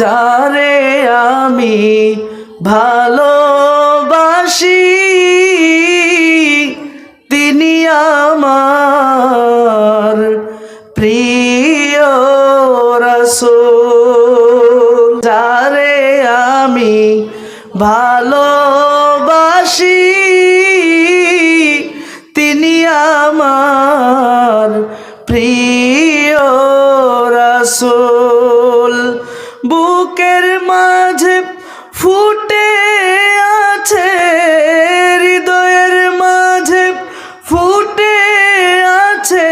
যারে আমি ভালোবাসি তিনি আমার প্রিয় রাসূল। যারে আমি ভালোবাসি তিনি আমার প্রিয় রাসূল। বুকের মাঝে ফুটে আছে, হৃদয়ের মাঝে ফুটে আছে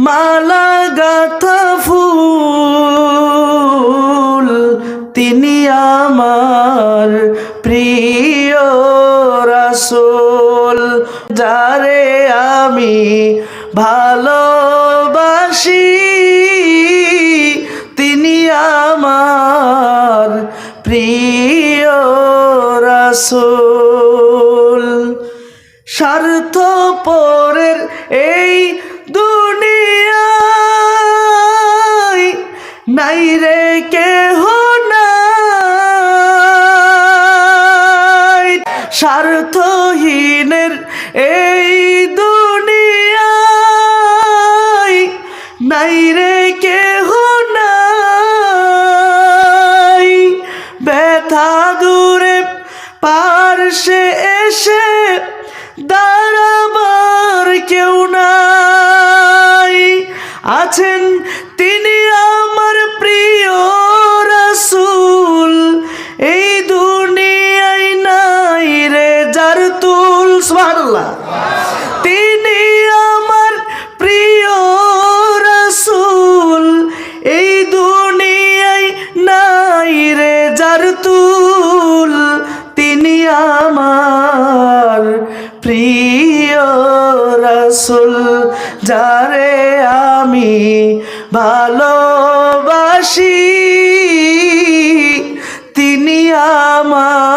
মালা গাঁথা ফুল, তিনি আমার প্রিয় রাসূল। যারে আমি ভালোবাসি তিনি আমার প্রিয় রাসূল। স্বার্থপরের এই দুনিয়ায় নাই রে কেহ নাই, স্বার্থহীনের এই দুনিয়ায় নাই রে কেহ নাই। ব্যথা দূরে পার্শ্বে এসে দাঁড়াবার কেউ নাই, আছেন তিনি আমার প্রিয় রাসূল। এই দুনিয়ায় নাই রে যার তুল, সুবহানাল্লাহ। তিনি আমার প্রিয় রাসূল, এই দুনিয়ায় নাই রে যার তুল, তিনি আমার প্রিয় রাসূল। যারে আমি ভালোবাসি তিনি আমার